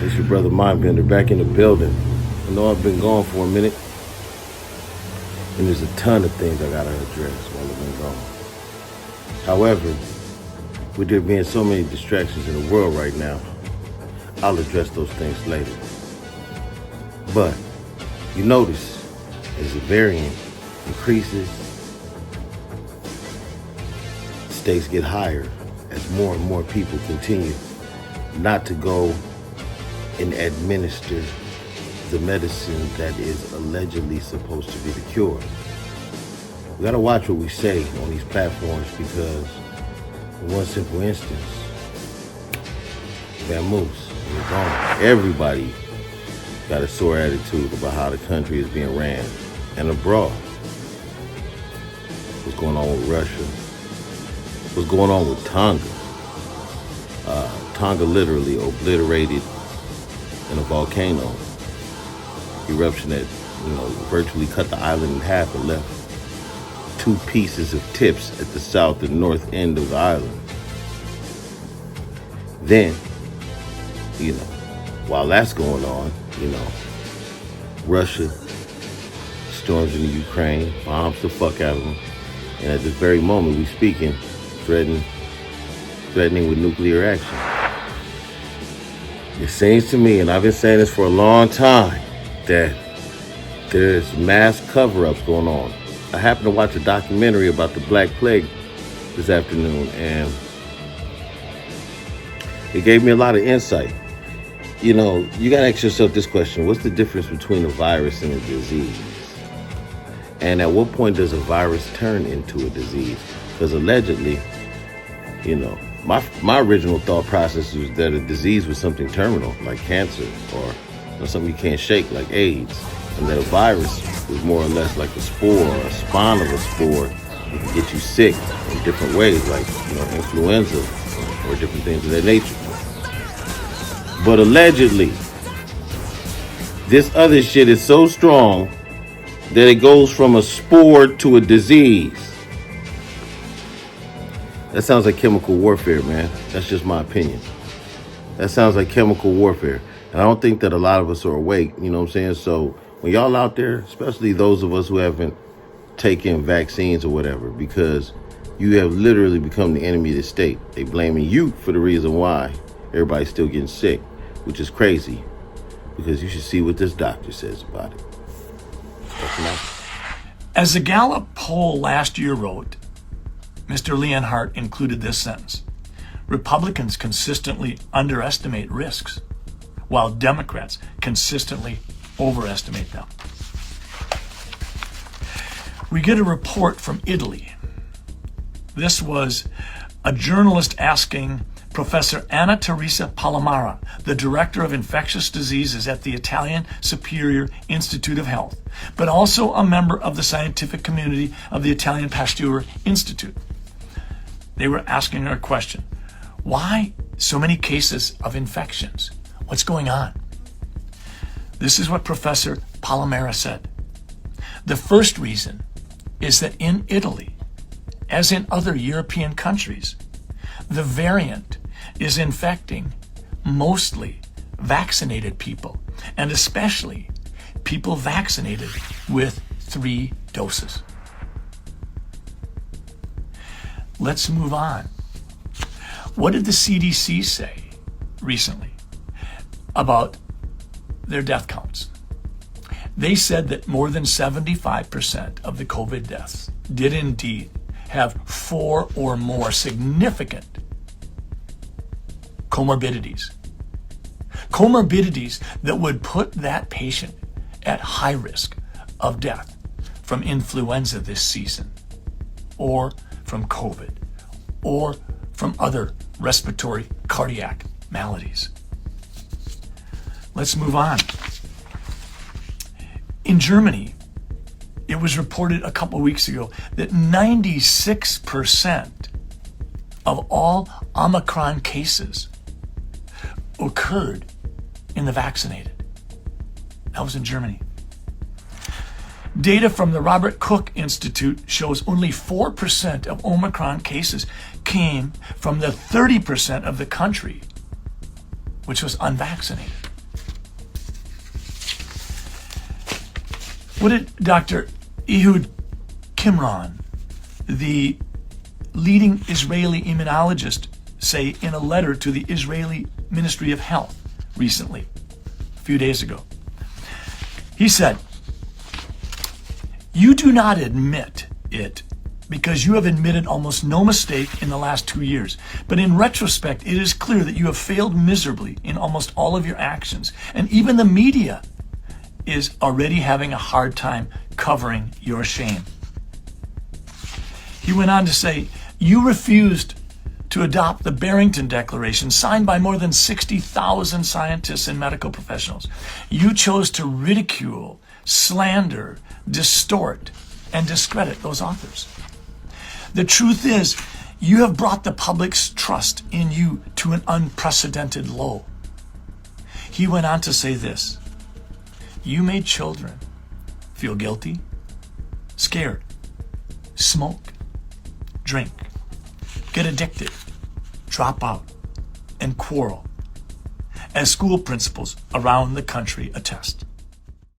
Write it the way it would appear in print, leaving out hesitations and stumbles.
It's your brother Mindbender back in the building. I know I've been gone for a minute, and there's a ton of things I gotta address while I've been gone. However, with there being so many distractions in the world right now, I'll address those things later. But you notice as the variant increases, stakes get higher as more and more people continue not to go and administer the medicine that is allegedly supposed to be the cure. We gotta watch what we say on these platforms because in one simple instance, vamoose, we're gone. Everybody got a sore attitude about how the country is being ran and abroad. What's going on with Russia? What's going on with Tonga? Tonga literally obliterated in a volcano eruption that, virtually cut the island in half and left 2 pieces of tips at the south and north end of the island. Then, while that's going on, Russia storms into Ukraine, bombs the fuck out of them, and at this very moment we speaking, threatening with nuclear action. It seems to me, and I've been saying this for a long time, that there's mass cover-ups going on. I happened to watch a documentary about the Black Plague this afternoon, and it gave me a lot of insight. You gotta ask yourself this question: what's the difference between a virus and a disease? And at what point does a virus turn into a disease? Because allegedly, my original thought process was that a disease was something terminal, like cancer, or something you can't shake, like AIDS. And that a virus was more or less like a spore or a spawn of a spore. It can get you sick in different ways, like, influenza or different things of that nature. But allegedly, this other shit is so strong that it goes from a spore to a disease. That sounds like chemical warfare, man. That's just my opinion. That sounds like chemical warfare. And I don't think that a lot of us are awake, you know what I'm saying? So when y'all out there, especially those of us who haven't taken vaccines or whatever, because you have literally become the enemy of the state. They blaming you for the reason why everybody's still getting sick, which is crazy, because you should see what this doctor says about it. As the Gallup poll last year wrote, Mr. Leonhardt included this sentence: Republicans consistently underestimate risks, while Democrats consistently overestimate them. We get a report from Italy. This was a journalist asking Professor Anna Teresa Palomara, the director of infectious diseases at the Italian Superior Institute of Health, but also a member of the scientific community of the Italian Pasteur Institute. They were asking her a question: why so many cases of infections? What's going on? This is what Professor Palomara said. The first reason is that in Italy, as in other European countries, the variant is infecting mostly vaccinated people, and especially people vaccinated with 3 doses. Let's move on. What did the CDC say recently about their death counts? They said that more than 75% of the COVID deaths did indeed have 4 or more significant comorbidities. Comorbidities that would put that patient at high risk of death from influenza this season, or from COVID, or from other respiratory cardiac maladies. Let's move on. In Germany, it was reported a couple weeks ago that 96% of all Omicron cases occurred in the vaccinated. That was in Germany. Data from the Robert Koch Institute shows only 4% of Omicron cases came from the 30% of the country which was unvaccinated. What did Dr. Ehud Kimron, the leading Israeli immunologist, say in a letter to the Israeli Ministry of Health recently, a few days ago? He said, "You do not admit it because you have admitted almost no mistake in the last 2 years. But in retrospect, it is clear that you have failed miserably in almost all of your actions. And even the media is already having a hard time covering your shame." He went on to say, "You refused to adopt the Barrington Declaration, signed by more than 60,000 scientists and medical professionals. You chose to ridicule, slander, distort, and discredit those authors. The truth is, you have brought the public's trust in you to an unprecedented low." He went on to say this, "You made children feel guilty, scared, smoke, drink, get addicted, drop out, and quarrel, as school principals around the country attest.